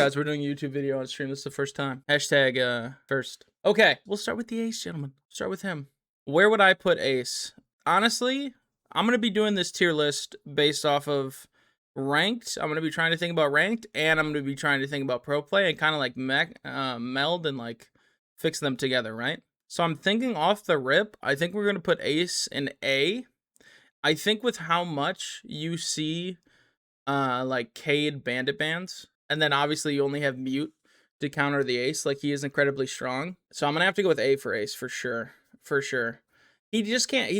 guys, we're doing a YouTube video on stream. This is the first time. Hashtag first. Okay, we'll start with the ace, gentlemen. Start with him. Where would I put ace? Honestly, I'm going to be doing this tier list based off of ranked. I'm going to be trying to think about ranked, and I'm going to be trying to think about pro play and kind of like meld and like fix them together, right? So I'm thinking off the rip, I think we're going to put ace in A. I think with how much you see like Cade bandit bands, and then obviously you only have mute to counter the ace, like he is incredibly strong. So I'm gonna have to go with A for ace for sure. For sure. He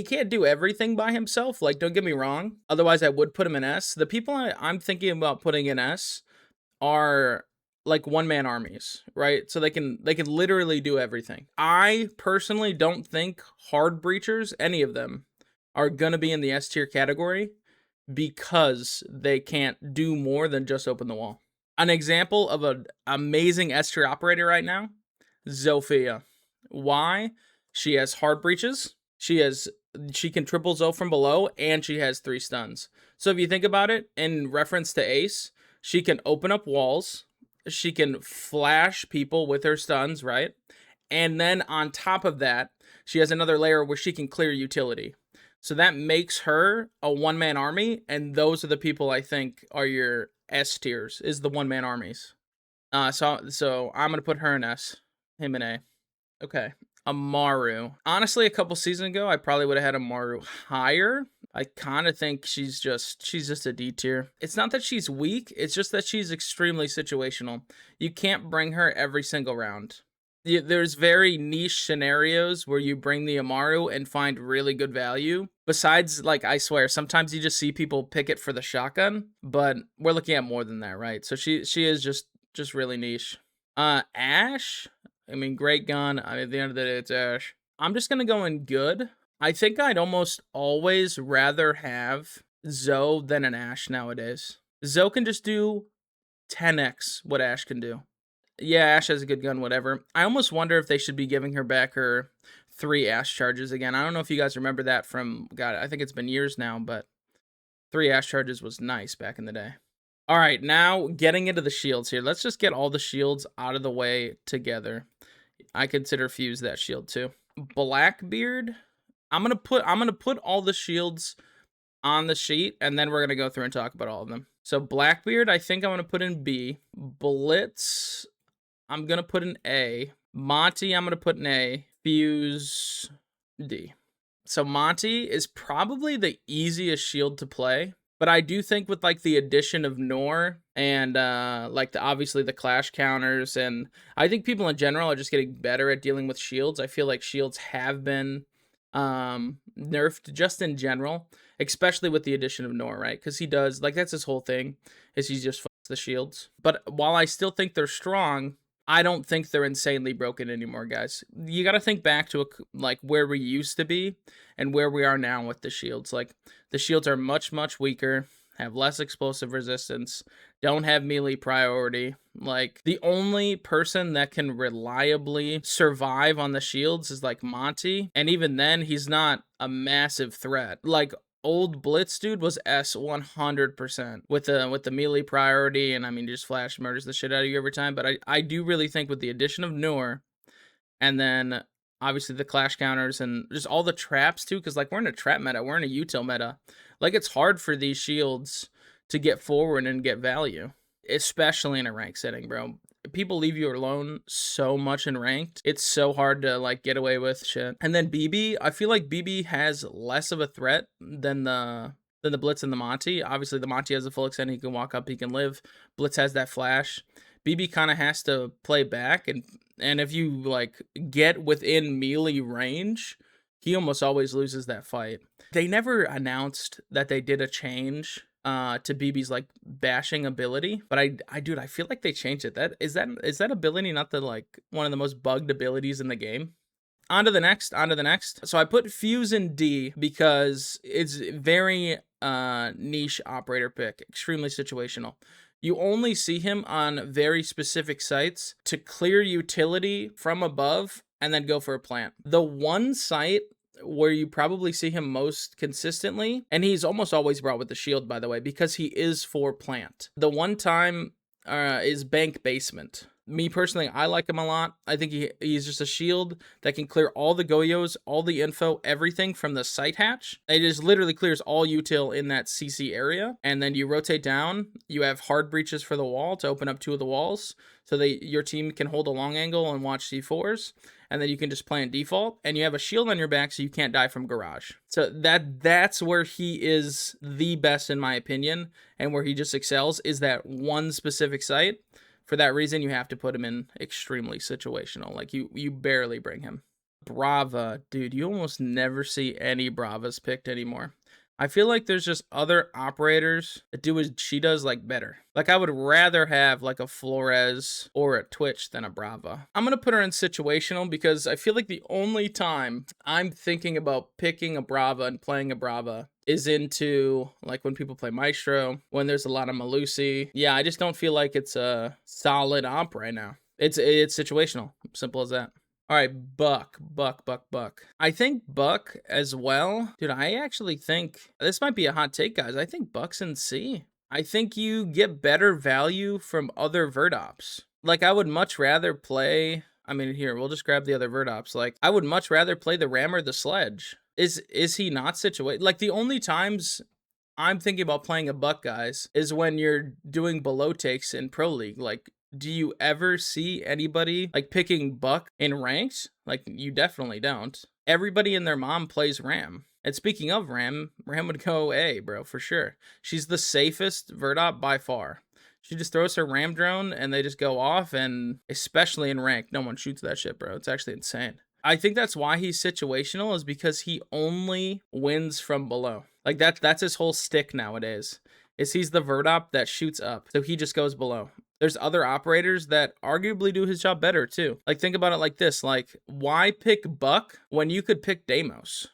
can't do everything by himself. Like, don't get me wrong. Otherwise I would put him in S. The people I'm thinking about putting in S are like one-man armies, right? So they can literally do everything. I personally don't think hard breachers, any of them, are gonna be in the S tier category because they can't do more than just open the wall. An example of an amazing S tier operator right now, Zofia. Why? She has hard breaches. She can triple Zo from below, and she has 3 stuns. So if you think about it, in reference to Ace, she can open up walls. She can flash people with her stuns, right? And then on top of that, she has another layer where she can clear utility. So that makes her a one-man army, and those are the people I think are your S tiers, is the one-man armies. So I'm going to put her in S, him in A. Okay, Amaru. Honestly, a couple seasons ago, I probably would have had Amaru higher. I kind of think she's just a D tier. It's not that she's weak, it's just that she's extremely situational. You can't bring her every single round. There's very niche scenarios where you bring the Amaru and find really good value. Besides, like, I swear, sometimes you just see people pick it for the shotgun, but we're looking at more than that, right? So she is just really niche. Ashe, I mean, great gun. I mean, at the end of the day, it's Ashe. I'm just gonna go in good. I think I'd almost always rather have Zo than an Ashe nowadays. Zo can just do 10x what Ashe can do. Yeah, Ashe has a good gun, whatever. I almost wonder if they should be giving her back her 3 Ashe charges again. I don't know if you guys remember that from, God, I think it's been years now, but 3 Ashe charges was nice back in the day. All right, now getting into the shields here. Let's just get all the shields out of the way together. I consider Fuse that shield too. Blackbeard, I'm gonna put all the shields on the sheet, and then we're gonna go through and talk about all of them. So Blackbeard, I think I'm gonna put in B. Blitz, I'm gonna put in A. Monty, I'm gonna put in A. Fuse, D. So Monty is probably the easiest shield to play, but I do think with like the addition of Nor and like obviously the clash counters, and I think people in general are just getting better at dealing with shields. I feel like shields have been nerfed just in general, especially with the addition of Nor, right? Because he does, like, that's his whole thing, is he just fucks the shields. But while I still think they're strong, I don't think they're insanely broken anymore, guys. You got to think back to like where we used to be and where we are now with the shields. Like, the shields are much weaker, have less explosive resistance, don't have melee priority. Like, the only person that can reliably survive on the shields is like Monty, and even then he's not a massive threat. Like, old Blitz dude was S 100% with the melee priority, and I mean, just flash murders the shit out of you every time. But I do really think with the addition of Noor, and then obviously the clash counters and just all the traps too, because like we're in a trap meta, we're in a util meta. Like, it's hard for these shields to get forward and get value, especially in a rank setting, bro. People leave you alone so much in ranked. It's so hard to like get away with shit. And then BB, I feel like BB has less of a threat than the Blitz and the Monty. Obviously the Monty has a full extent, he can walk up, he can live. Blitz has that flash. BB kind of has to play back, and if you like get within melee range, he almost always loses that fight. They never announced that they did a change to BB's like bashing ability, but I feel like they changed it. Is that ability not the like one of the most bugged abilities in the game? On to the next. So I put Fuse in D because it's very niche operator pick, extremely situational. You only see him on very specific sites to clear utility from above and then go for a plant. The one site where you probably see him most consistently, and he's almost always brought with the shield, by the way, because he is for plant. The one time is Bank Basement. Me personally, I like him a lot. I think he's just a shield that can clear all the Goyos, all the info, everything from the sight hatch. It just literally clears all util in that CC area. And then you rotate down, you have hard breaches for the wall to open up 2 of the walls. So your team can hold a long angle and watch C4s. And then you can just play in default. And you have a shield on your back so you can't die from Garage. So that's where he is the best in my opinion. And where he just excels is that one specific site. For that reason, you have to put him in extremely situational. Like, you barely bring him. Brava. Dude, you almost never see any Bravas picked anymore. I feel like there's just other operators that do what she does, like, better. Like, I would rather have, like, a Flores or a Twitch than a Brava. I'm going to put her in situational because I feel like the only time I'm thinking about picking a Brava and playing a Brava is into, like, when people play Maestro, when there's a lot of Melusi. Yeah, I just don't feel like it's a solid op right now. It's situational. Simple as that. All right, Buck. I think Buck as well. Dude, I actually think, this might be a hot take, guys. I think Buck's in C. I think you get better value from other Verdops. Like, I would much rather play, I mean, here, we'll just grab the other Verdops. Like, I would much rather play the Ram or the Sledge. Is he not situated? Like, the only times I'm thinking about playing a Buck, guys, is when you're doing below takes in Pro League. Like, do you ever see anybody, like, picking Buck in ranked? Like, you definitely don't. Everybody and their mom plays Ram. And speaking of Ram would go A, bro, for sure. She's the safest Verdop by far. She just throws her Ram drone, and they just go off, and especially in ranked, no one shoots that shit, bro. It's actually insane. I think that's why he's situational, is because he only wins from below. Like, that's his whole stick nowadays, is he's the Verdop that shoots up, so he just goes below. There's other operators that arguably do his job better too. Like, think about it like this. Like, why pick Buck when you could pick Deimos?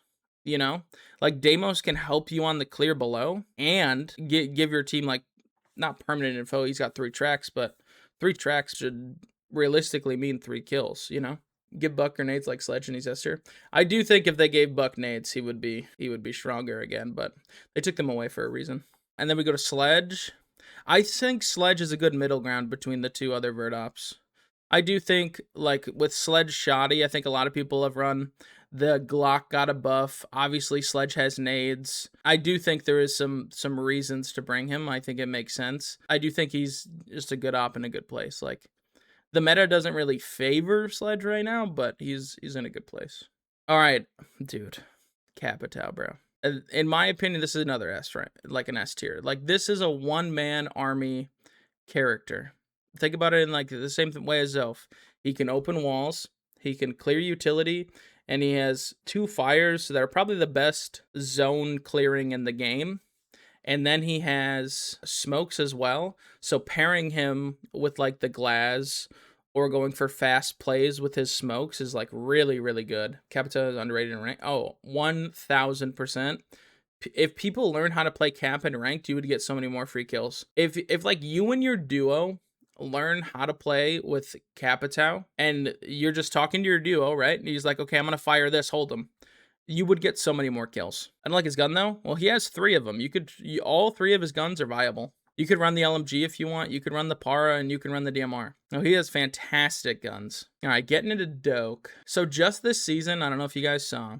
You know? Like, Deimos can help you on the clear below and give your team, like, not permanent info. He's got 3 tracks, but 3 tracks should realistically mean 3 kills, you know? Give Buck grenades like Sledge and he's Esther. I do think if they gave Buck nades, he would be stronger again, but they took them away for a reason. And then we go to Sledge. I think Sledge is a good middle ground between the 2 other Verdops. I do think, like, with Sledge Shoddy, I think a lot of people have run. The Glock got a buff. Obviously, Sledge has nades. I do think there is some reasons to bring him. I think it makes sense. I do think he's just a good op in a good place. Like, the meta doesn't really favor Sledge right now, but he's in a good place. All right, dude. Capitao, bro. In my opinion, this is another S, right? Like an S tier. Like, this is a one-man army character. Think about it in, like, the same way as Zof. He can open walls, he can clear utility, and he has 2 fires that are probably the best zone clearing in the game. And then he has smokes as well. So pairing him with, like, the Glaz or going for fast plays with his smokes is, like, really, really good. Capita is underrated in rank. Oh, 1000%. If people learn how to play Cap in ranked, you would get so many more free kills. If like, you and your duo learn how to play with Capitao, and you're just talking to your duo, right? And he's like, okay, I'm going to fire this, hold him. You would get so many more kills. I don't like his gun, though. Well, he has 3 of them. All 3 of his guns are viable. You could run the LMG if you want. You could run the Para, and you can run the DMR. No, he has fantastic guns. All right, getting into Doke. So just this season, I don't know if you guys saw,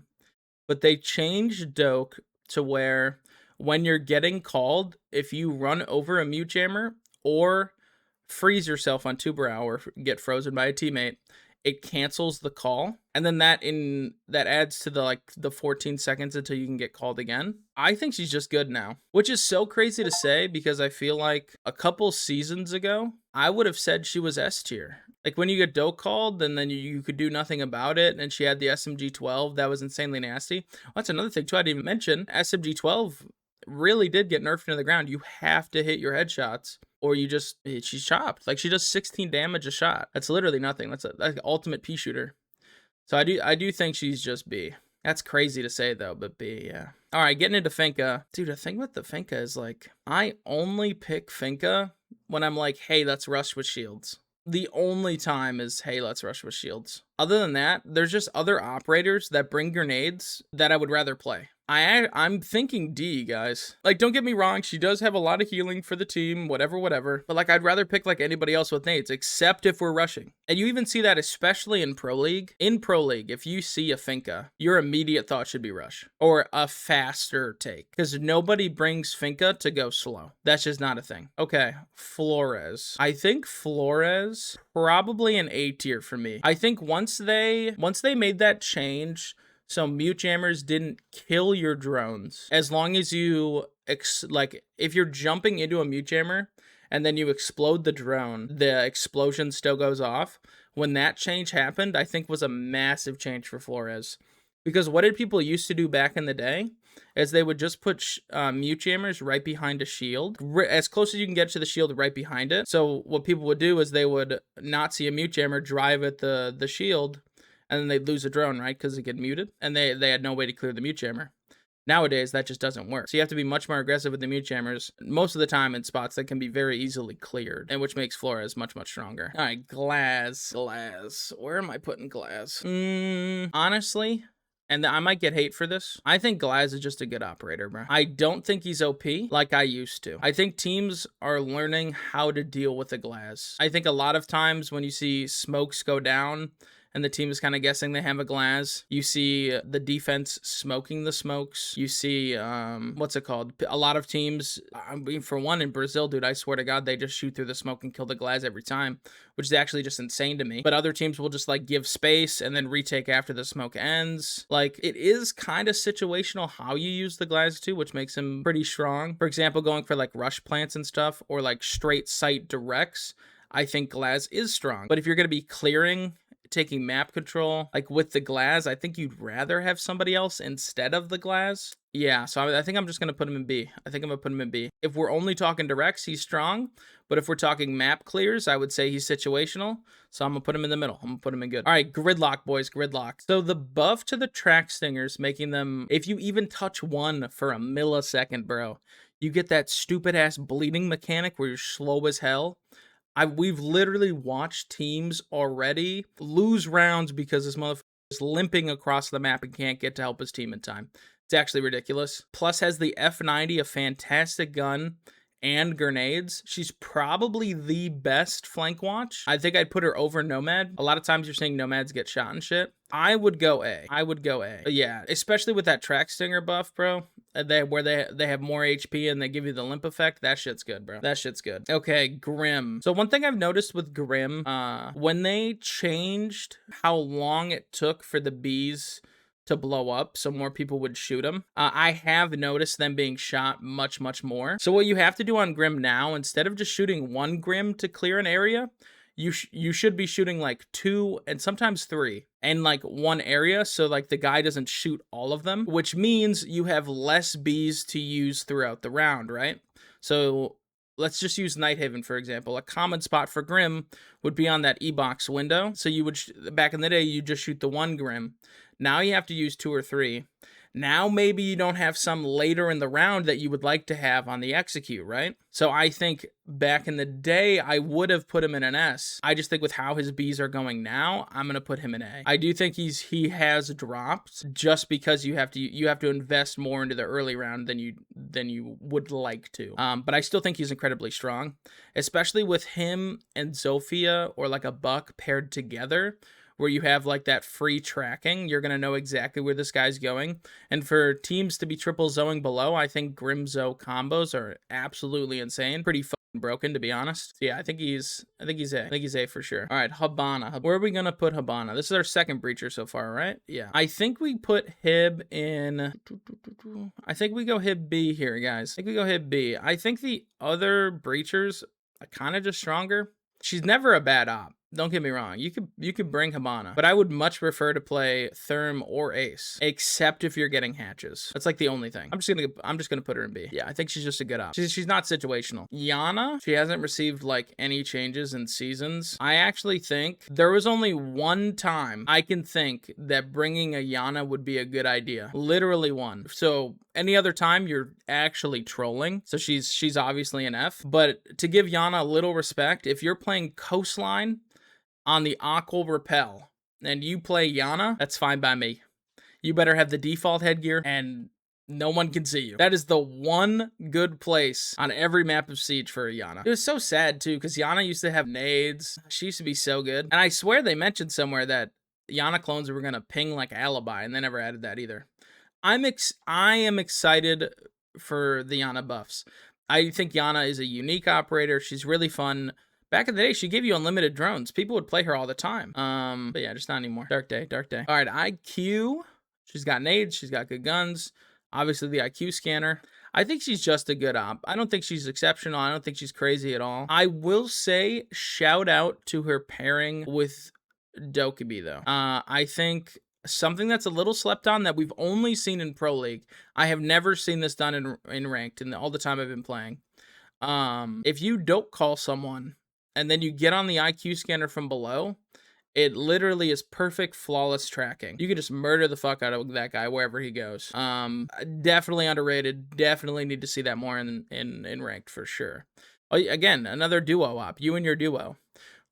but they changed Doke to where when you're getting called, if you run over a mute jammer or freeze yourself on Tuberao or get frozen by a teammate, it cancels the call, and then that adds to the 14 seconds until you can get called again. I think she's just good now, which is so crazy to say because I feel like a couple seasons ago I would have said she was S tier. Like, when you get Doke called and then you could do nothing about it, and she had the SMG-12 that was insanely nasty. Well, that's another thing too I didn't even mention. SMG-12 really did get nerfed into the ground. You have to hit your headshots or she's chopped. Like, she does 16 damage a shot. That's literally nothing. That's an ultimate P shooter. So I do think she's just B. That's crazy to say though, but B, yeah. All right, getting into Finka. Dude, the thing with the Finka is, like, I only pick Finka when I'm like, hey, let's rush with shields. The only time is, hey, let's rush with shields. Other than that, there's just other operators that bring grenades that I would rather play. I'm thinking D, guys. Like, don't get me wrong, she does have a lot of healing for the team, whatever. But like, I'd rather pick like anybody else with nades, except if we're rushing. And you even see that especially in Pro League. In Pro League, if you see a Finka, your immediate thought should be rush or a faster take, because nobody brings Finka to go slow. That's just not a thing. Okay, Flores. I think Flores probably an A tier for me. I think once they made that change, so mute jammers didn't kill your drones. As long as you, like, if you're jumping into a mute jammer and then you explode the drone, the explosion still goes off. When that change happened, I think was a massive change for Flores. Because what did people used to do back in the day? Is they would just put mute jammers right behind a shield, as close as you can get to the shield right behind it. So what people would do is they would not see a mute jammer, drive at the shield, and then they'd lose a drone, right? Because it get muted, and they had no way to clear the mute jammer. Nowadays, that just doesn't work. So you have to be much more aggressive with the mute jammers, most of the time in spots that can be very easily cleared, and which makes Flores much, much stronger. All right, Glaz. Where am I putting Glaz? Honestly, and I might get hate for this, I think Glaz is just a good operator, bro. I don't think he's OP like I used to. I think teams are learning how to deal with the Glaz. I think a lot of times when you see smokes go down, and the team is kind of guessing they have a Glaz, you see the defense smoking the smokes. You see, what's it called? A lot of teams, I mean, for one, in Brazil, dude, I swear to God, they just shoot through the smoke and kill the Glaz every time, which is actually just insane to me. But other teams will just, like, give space and then retake after the smoke ends. Like, it is kind of situational how you use the Glaz, too, which makes him pretty strong. For example, going for, like, rush plants and stuff, or, like, straight sight directs, I think Glaz is strong. But if you're going to be clearing, taking map control, like with the Glaz, I think you'd rather have somebody else instead of the Glaz. Yeah, so I think I'm just going to put him in B. I think I'm going to put him in B. If we're only talking directs, he's strong. But if we're talking map clears, I would say he's situational. So I'm going to put him in the middle. I'm going to put him in good. All right, Gridlock, boys, Gridlock. So the buff to the track stingers, making them, if you even touch one for a millisecond, bro, you get that stupid-ass bleeding mechanic where you're slow as hell. We've literally watched teams already lose rounds because this motherfucker is limping across the map and can't get to help his team in time. It's actually ridiculous. Plus has the F90, a fantastic gun, and grenades. She's probably the best flank watch. I think I'd put her over Nomad. A lot of times you're seeing Nomads get shot and shit. I would go A. Yeah, especially with that track stinger buff, bro. Where they have more HP and they give you the limp effect. That shit's good, bro. That shit's good. Okay, Grim. So one thing I've noticed with Grim, when they changed how long it took for the bees to blow up so more people would shoot them, I have noticed them being shot much, much more. So what you have to do on Grim now, instead of just shooting one Grim to clear an area, you should be shooting like 2 and sometimes 3 and like one area, so like the guy doesn't shoot all of them, which means you have less bees to use throughout the round, right? So let's just use Nighthaven, for example. A common spot for Grim would be on that E-box window. So you would, back in the day, you just shoot the one Grim. Now you have to use 2 or 3. Now maybe you don't have some later in the round that you would like to have on the execute, right? So I think back in the day, I would have put him in an S. I just think with how his Bs are going now, I'm going to put him in A. I do think he has dropped just because you have to invest more into the early round than you would like to. But I still think he's incredibly strong, especially with him and Zofia or like a Buck paired together, where you have like that free tracking. You're going to know exactly where this guy's going. And for teams to be triple zoing below, I think Grimzo combos are absolutely insane. Pretty fucking broken, to be honest. So yeah, I think he's A. I think he's A for sure. All right, Habana. Where are we going to put Habana? This is our second breacher so far, right? Yeah. I think we put Hib in, I think we go Hib B here, guys. I think we go Hib B. I think the other breachers are kind of just stronger. She's never a bad op. Don't get me wrong. You could bring Habana, but I would much prefer to play Therm or Ace, except if you're getting hatches. That's like the only thing. I'm just gonna put her in B. Yeah, I think she's just a good op. She's not situational. Yana, she hasn't received like any changes in seasons. I actually think there was only one time I can think that bringing a Yana would be a good idea. Literally one. So any other time you're actually trolling. So she's obviously an F. But to give Yana a little respect, if you're playing Coastline on the Aqua Repel and you play Yana, that's fine by me. You better have the default headgear and No one can see you. That is the one good place on every map of Siege for a Yana. It was so sad too, because Yana used to have nades. She used to be so good. And I swear they mentioned somewhere that Yana clones were gonna ping like Alibi, and they never added that either. I am excited for the Yana buffs. I think Yana is a unique operator. She's really fun. Back in the day, she gave you unlimited drones. People would play her all the time. But yeah, just not anymore. Dark day, dark day. All right, IQ. She's got nades. She's got good guns. Obviously, the IQ scanner. I think she's just a good op. I don't think she's exceptional. I don't think she's crazy at all. I will say, shout out to her pairing with Dokkaebi, though. I think something that's a little slept on that we've only seen in Pro League. I have never seen this done in Ranked in all the time I've been playing. If you don't call someone and then you get on the IQ scanner from below, it literally is perfect, flawless tracking. You can just murder the fuck out of that guy wherever he goes. Definitely underrated. Definitely need to see that more in Ranked for sure. Again, another duo op. You and your duo.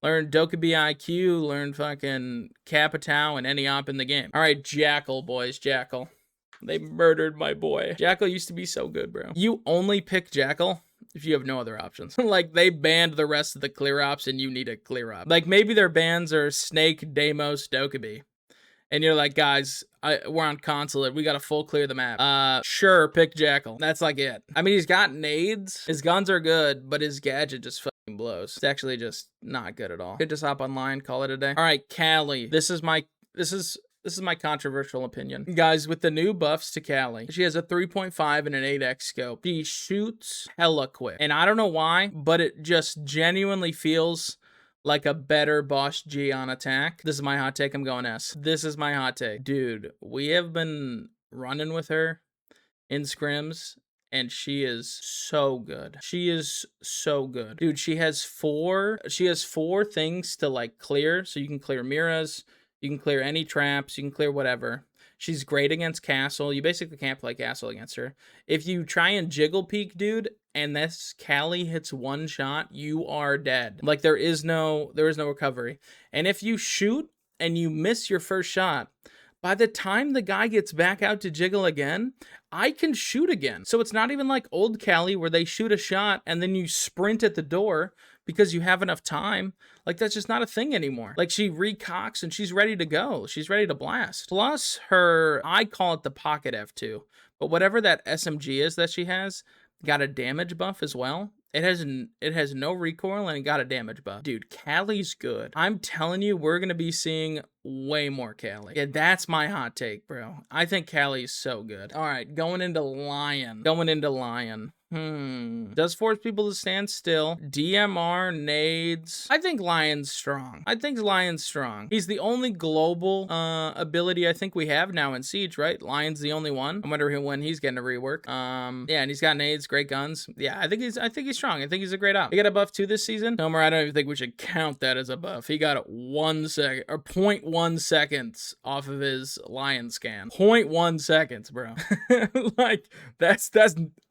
Learn Dokkaebi IQ, learn fucking Capitao and any op in the game. All right, Jackal, boys, Jackal. They murdered my boy. Jackal used to be so good, bro. You only pick Jackal if you have no other options. Like, they banned the rest of the clear ops and you need a clear op. Like, maybe their bans are Snake, Deimos, Dokkaebi. And you're like, guys, we're on Consulate. We got to full clear the map. Sure, pick Jackal. That's like it. I mean, he's got nades. His guns are good, but his gadget just fucking blows. It's actually just not good at all. Could just hop online, call it a day. All right, Callie. This is my controversial opinion. Guys, with the new buffs to Callie, she has a 3.5 and an 8x scope. She shoots hella quick. And I don't know why, but it just genuinely feels like a better Boss G on attack. This is my hot take. I'm going S. This is my hot take. Dude, we have been running with her in scrims, and she is so good. She is so good. Dude, she has four things to like clear. So you can clear Miras, you can clear any traps, you can clear whatever. She's great against Castle. You basically can't play Castle against her. If you try and jiggle peek, dude, and this Callie hits one shot, you are dead. Like, there is no recovery. And if you shoot and you miss your first shot, by the time the guy gets back out to jiggle again, I can shoot again. So it's not even like old Callie where they shoot a shot and then you sprint at the door because you have enough time. Like, that's just not a thing anymore. Like, she recocks and she's ready to go. She's ready to blast. Plus her, I call it the pocket F2, but whatever that SMG is that she has, got a damage buff as well. It has no recoil and it got a damage buff. Dude, Callie's good. I'm telling you, we're going to be seeing way more Callie. Yeah, that's my hot take, bro. I think Callie's so good. All right, going into Lion. Does force people to stand still. DMR, nades. I think Lion's strong. He's the only global ability I think we have now in Siege, right? Lion's the only one. I wonder when he's getting a rework. Yeah, and he's got nades, great guns. Yeah, I think he's strong. I think he's a great op. He got a buff 2 this season. Homer, I don't even think we should count that as a buff. He got 1 second or 0.1 seconds off of his Lion scan. 0.1 seconds, bro. Like, that's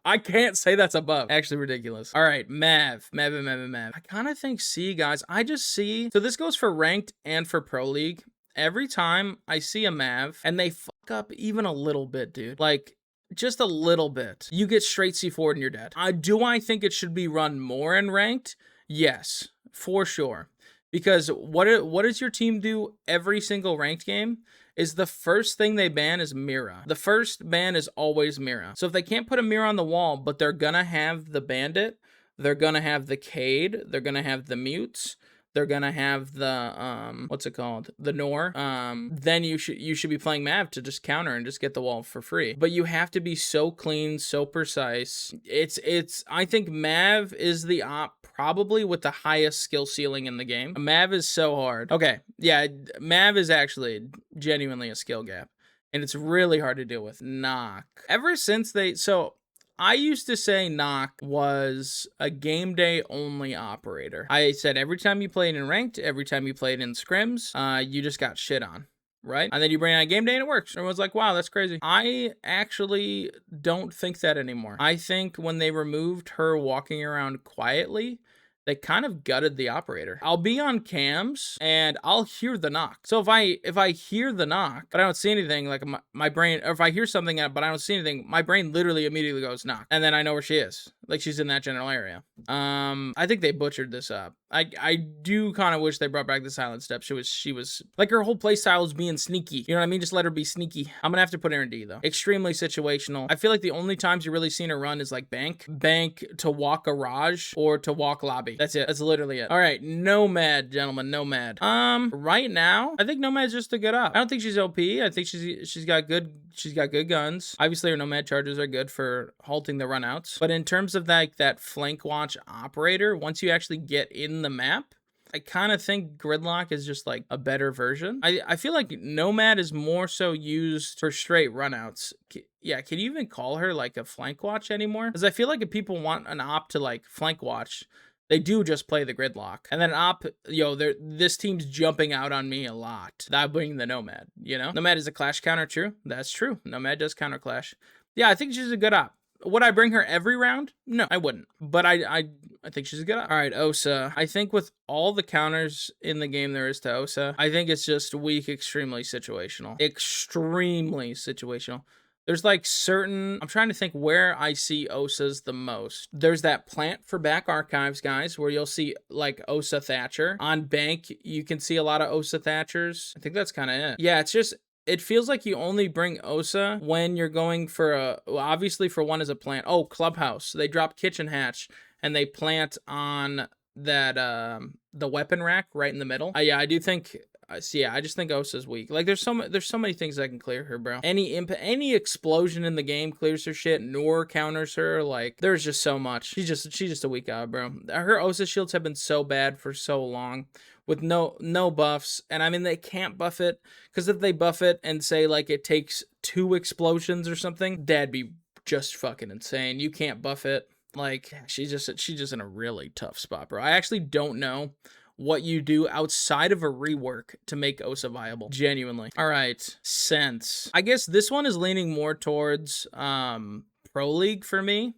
I can't say that's a buff. Actually ridiculous. All right, Mav. I kind of think C, guys. I just see, so this goes for Ranked and for Pro League. Every time I see a Mav and they fuck up even a little bit, dude. Like, just a little bit, you get straight C4 and you're dead. Do I think it should be run more in Ranked? Yes, for sure. Because what does your team do every single Ranked game? Is the first thing they ban is Mira. The first ban is always Mira. So if they can't put a Mira on the wall, but they're gonna have the Bandit, they're gonna have the Cade, they're gonna have the Mutes, they're gonna have the what's it called, the Nor, then you should be playing Mav to just counter and just get the wall for free. But you have to be so clean, so precise. I think Mav is the op probably with the highest skill ceiling in the game. Mav is so hard. Okay, yeah, Mav is actually genuinely a skill gap, and it's really hard to deal with. Knock. Ever since I used to say Knock was a game day only operator. I said every time you played in Ranked, every time you played in scrims, you just got shit on, right? And then you bring it on game day and it works. Everyone's like, wow, that's crazy. I actually don't think that anymore. I think when they removed her walking around quietly, they kind of gutted the operator. I'll be on cams and I'll hear the knock. So if I hear the knock, but I don't see anything, like my brain, or if I hear something but I don't see anything, my brain literally immediately goes knock. And then I know where she is. Like she's in that general area. I think they butchered this up. I do kind of wish they brought back the silent step. She was like, her whole playstyle was being sneaky. You know what I mean? Just let her be sneaky. I'm gonna have to put her in D though. Extremely situational. I feel like the only times you really seen her run is like bank to walk garage or to walk lobby. That's it. That's literally it. All right, Nomad, gentlemen, Nomad. Right now, I think Nomad's just a good up. I don't think she's OP. I think she's got good guns. Obviously, her Nomad charges are good for halting the runouts. But in terms of like that flank watch operator, once you actually get in the map, I kind of think Gridlock is just like a better version. I feel like Nomad is more so used for straight runouts. Yeah, can you even call her like a flank watch anymore? Because I feel like if people want an op to like flank watch, they do just play the Gridlock. And then op, this team's jumping out on me a lot. That bring the Nomad, you know? Nomad is a clash counter, true? That's true. Nomad does counter clash. Yeah, I think she's a good op. Would I bring her every round? No, I wouldn't. But I think she's a good op. All right, Osa. I think with all the counters in the game there is to Osa, I think it's just weak, extremely situational. Extremely situational. There's like certain, I'm trying to think where I see Osas the most. There's that plant for back archives, guys, where you'll see like Osa Thatcher. On bank, you can see a lot of Osa Thatchers. I think that's kind of it. Yeah, it's just, it feels like you only bring Osa when you're going for obviously for one is a plant. Oh, Clubhouse. They drop Kitchen Hatch and they plant on that, the weapon rack right in the middle. Yeah, I do think, yeah, I just think Osa's weak. Like there's so many things that can clear her, bro. Any explosion in the game clears her shit. Nor counters her. Like there's just so much. She's just a weak out, bro. Her Osa shields have been so bad for so long with no buffs, and I mean they can't buff it because if they buff it and say like it takes 2 explosions or something, that'd be just fucking insane. You can't buff it. Like she's just in a really tough spot, bro. I actually don't know what you do outside of a rework to make Osa viable. Genuinely. All right, Sense. I guess this one is leaning more towards Pro League for me.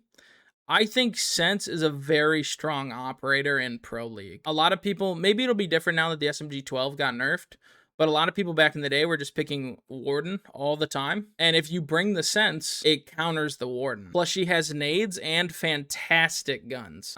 I think Sense is a very strong operator in Pro League. A lot of people, maybe it'll be different now that the SMG-12 got nerfed, but a lot of people back in the day were just picking Warden all the time. And if you bring the Sense, it counters the Warden. Plus, she has nades and fantastic guns.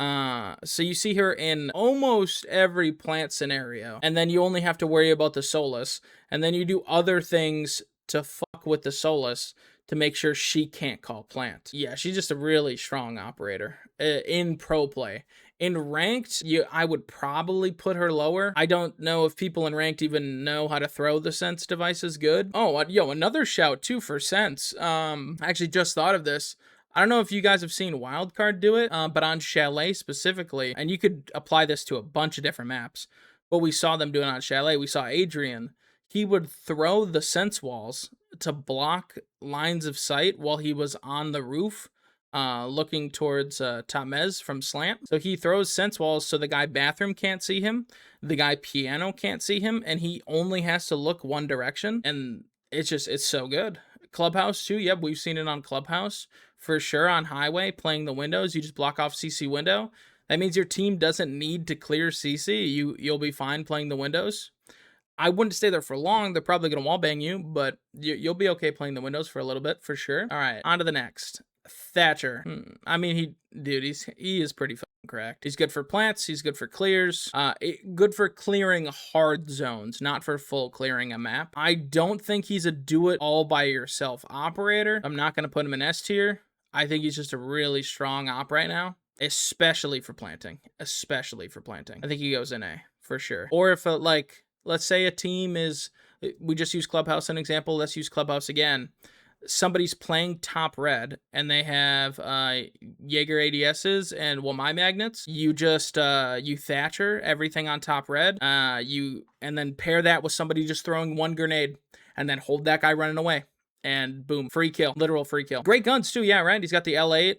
So you see her in almost every plant scenario. And then you only have to worry about the Solus. And then you do other things to fuck with the Solus to make sure she can't call plant. Yeah, she's just a really strong operator in pro play. In ranked, I would probably put her lower. I don't know if people in ranked even know how to throw the Sense devices good. Oh, another shout too for Sense. I actually just thought of this. I don't know if you guys have seen Wildcard do it, but on Chalet specifically, and you could apply this to a bunch of different maps, but we saw them doing it on Chalet. We saw Adrian. He would throw the Sense walls to block lines of sight while he was on the roof, looking towards Tamez from slant. So he throws Sense walls so the guy bathroom can't see him, the guy piano can't see him, and he only has to look one direction. And it's so good. Clubhouse too. Yep, we've seen it on Clubhouse for sure. On Highway, playing the windows, you just block off CC window. That means your team doesn't need to clear CC. You'll be fine playing the windows. I wouldn't stay there for long. They're probably going to wallbang you, but you'll be okay playing the windows for a little bit, for sure. All right, on to the next. Thatcher. I mean, he is pretty fucking cracked. He's good for plants. He's good for clears. Good for clearing hard zones, not for full clearing a map. I don't think he's a do-it-all-by-yourself operator. I'm not going to put him in S tier. I think he's just a really strong op right now, especially for planting. I think he goes in A, for sure. Or if, let's say a team is, we just use Clubhouse as an example. Let's use Clubhouse again. Somebody's playing top red and they have Jaeger ADSs and Wamai magnets. You just you Thatcher everything on top red. And then pair that with somebody just throwing one grenade and then hold that guy running away. And boom, free kill. Literal free kill. Great guns too, yeah, right? He's got the L8.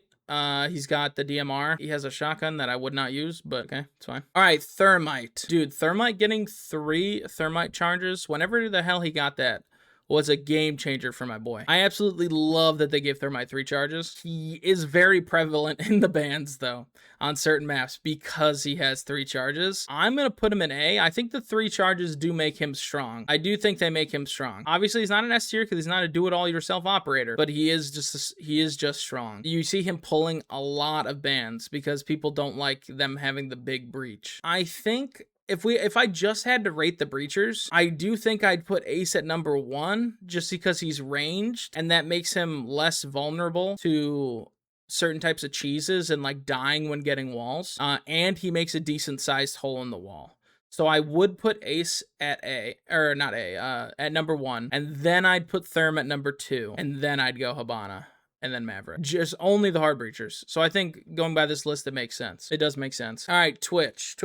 He's got the DMR. He has a shotgun that I would not use, but okay, it's fine. All right, Thermite. Dude, Thermite getting 3 Thermite charges. Whenever the hell he got that was a game changer for my boy. I absolutely love that they gave Thermite 3 charges. He is very prevalent in the bans, though, on certain maps because he has 3 charges. I'm going to put him in A. I think the 3 charges do make him strong. I do think they make him strong. Obviously, he's not an S tier because he's not a do-it-all-yourself operator, but he is just strong. You see him pulling a lot of bans because people don't like them having the big breach. I think if I just had to rate the breachers, I do think I'd put Ace at number 1 just because he's ranged and that makes him less vulnerable to certain types of cheeses and like dying when getting walls. And he makes a decent sized hole in the wall. So I would put Ace at at number 1, and then I'd put Therm at number 2, and then I'd go Hibana. And then Maverick. Just only the hard breachers. So I think going by this list, it makes sense. It does make sense. All right, Twitch.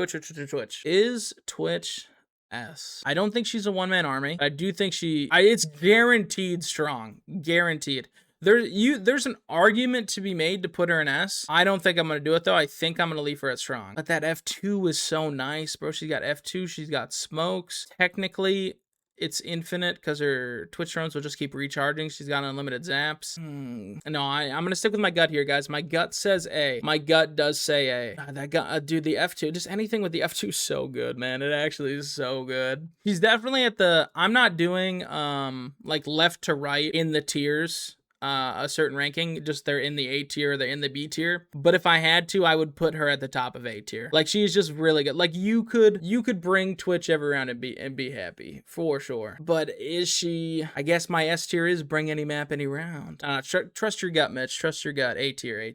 Is Twitch S? I don't think she's a one-man army. I do think it's guaranteed strong. Guaranteed. There's an argument to be made to put her in S. I don't think I'm going to do it, though. I think I'm going to leave her at strong. But that F2 is so nice, bro. She's got F2. She's got smokes. Technically, it's infinite because her Twitch drones will just keep recharging. She's got unlimited zaps. No, I'm going to stick with my gut here, guys. My gut says A. My gut does say A. That gut, dude, the F2, just anything with the F2 is so good, man. It actually is so good. He's definitely at the, I'm not doing like left to right in the tiers. A certain ranking, just they're in the A tier or they're in the B tier. But if I had to, I would put her at the top of A tier. Like, she's just really good. Like, you could bring Twitch every round and be happy for sure. But is she? I guess my S tier is bring any map any round. Trust your gut, Mitch. Trust your gut. A tier.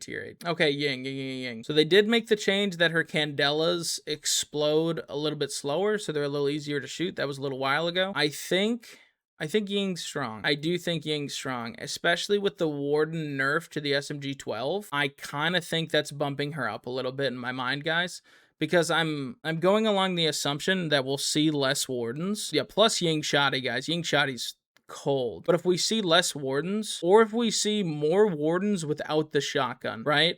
Okay, Ying. So they did make the change that her Candelas explode a little bit slower, so they're a little easier to shoot. That was a little while ago. I think Ying's strong. I do think Ying's strong, especially with the Warden nerf to the SMG-12. I kind of think that's bumping her up a little bit in my mind, guys, because I'm going along the assumption that we'll see less Wardens. Yeah, plus Ying Shoddy, guys. Ying Shoddy's cold. But if we see less Wardens, or if we see more Wardens without the shotgun, right?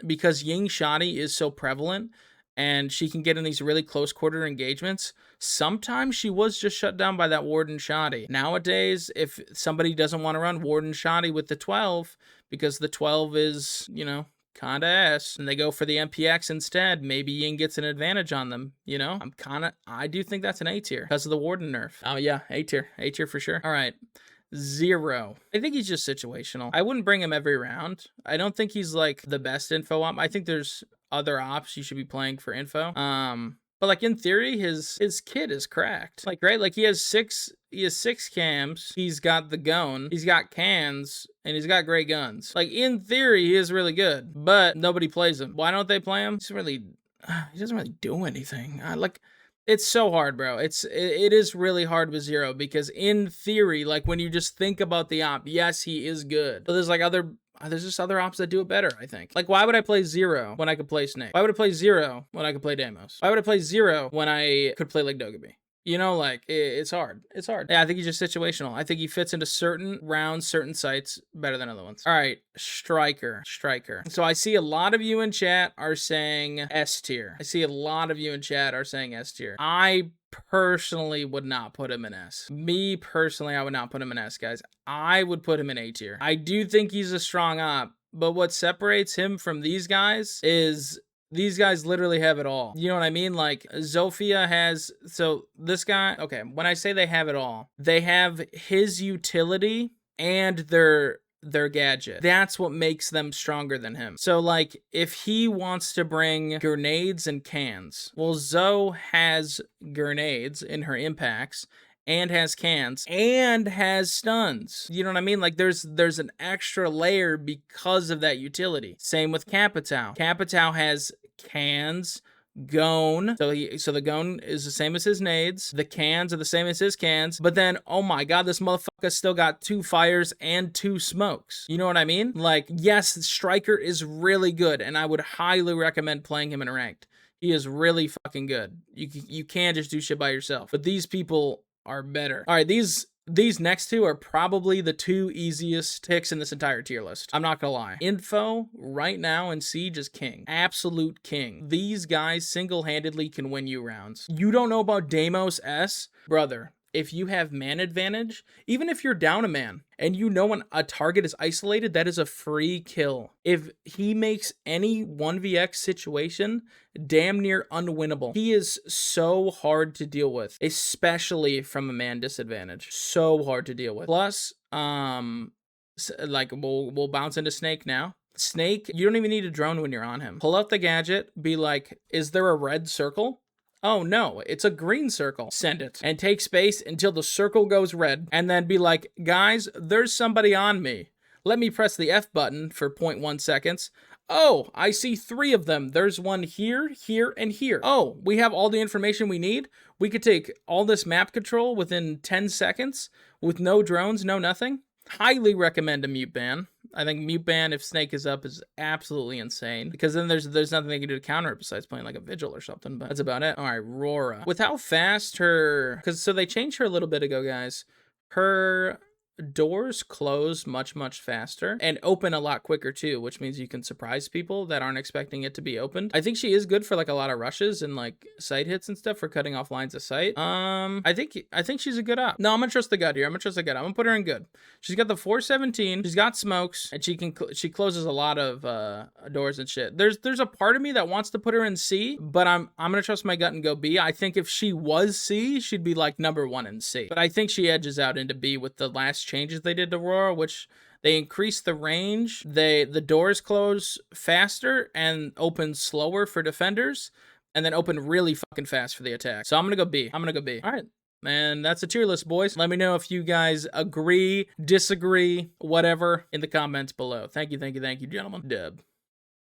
Because Ying Shoddy is so prevalent, and she can get in these really close quarter engagements. Sometimes she was just shut down by that Warden Shoddy. Nowadays, if somebody doesn't want to run Warden Shoddy with the 12, because the 12 is, you know, kinda ass, and they go for the MPX instead, maybe Ying gets an advantage on them, you know? I do think that's an A tier because of the Warden nerf. Oh yeah, A tier for sure. All right. 0. I think he's just situational. I wouldn't bring him every round. I don't think he's like the best info op. I think there's other ops you should be playing for info. But like in theory, his kit is cracked. Like, right? Like he has six cams. He's got the gun. He's got cans. And he's got great guns. Like in theory, he is really good. But nobody plays him. Why don't they play him? He doesn't really do anything. It's so hard, bro. It is really hard with 0 because in theory, like when you just think about the op, yes, he is good. But there's just other ops that do it better, I think. Like, why would I play 0 when I could play Snake? Why would I play 0 when I could play Deimos? Why would I play 0 when I could play like Dogaby? You know, like, it's hard. It's hard. Yeah, I think he's just situational. I think he fits into certain rounds, certain sites better than other ones. All right, Striker. So I see a lot of you in chat are saying S tier. I personally would not put him in S. Me personally, I would not put him in S, guys. I would put him in A tier. I do think he's a strong op, but what separates him from these guys is these guys literally have it all. You know what I mean? Like, Zofia has... So, this guy... Okay, when I say they have it all, they have his utility and their gadget. That's what makes them stronger than him. So, like, if he wants to bring grenades and cans, well, Zoe has grenades in her impacts, and has cans, and has stuns. You know what I mean? Like, there's an extra layer because of that utility. Same with Capitao. Capitao has cans, Gone. So the Gone is the same as his nades. The cans are the same as his cans. But then, oh my god, this motherfucker still got 2 fires and 2 smokes. You know what I mean? Like, yes, Striker is really good, and I would highly recommend playing him in ranked. He is really fucking good. You can't just do shit by yourself. But these people are better. All right, these next 2 are probably the 2 easiest picks in this entire tier list. I'm not gonna lie. Info right now in Siege is king. Absolute king. These guys single-handedly can win you rounds. You don't know about Deimos S? Brother, if you have man advantage, even if you're down a man and you know when a target is isolated, that is a free kill. If he makes any 1vx situation damn near unwinnable, he is so hard to deal with, especially from a man disadvantage. So hard to deal with. Plus, like we'll bounce into Snake now. Snake, you don't even need a drone when you're on him. Pull out the gadget, be like, is there a red circle? Oh no, it's a green circle. Send it. And take space until the circle goes red. And then be like, guys, there's somebody on me. Let me press the F button for 0.1 seconds. Oh, I see 3 of them. There's one here, here, and here. Oh, we have all the information we need. We could take all this map control within 10 seconds with no drones, no nothing. Highly recommend a mute ban. I think mute ban if Snake is up is absolutely insane, because then there's nothing they can do to counter it besides playing like a Vigil or something, but that's about it. All right, Rora. With how fast her, so they changed her a little bit ago, guys. Her doors close much faster and open a lot quicker too, which means you can surprise people that aren't expecting it to be opened. I think she is good for like a lot of rushes and like sight hits and stuff for cutting off lines of sight. I think she's a good op. No, I'm gonna trust the gut here. I'm gonna put her in good. She's got the 417, she's got smokes, and she closes a lot of doors and shit. There's a part of me that wants to put her in C, but I'm gonna trust my gut and go B. I think if she was C, she'd be like number 1 in C, but I think she edges out into B with the last changes they did to Aurora, which they increased the range. The doors close faster and open slower for defenders, and then open really fucking fast for the attack. So I'm gonna go B. All right. And that's a tier list, boys. Let me know if you guys agree, disagree, whatever, in the comments below. Thank you, gentlemen. Dub.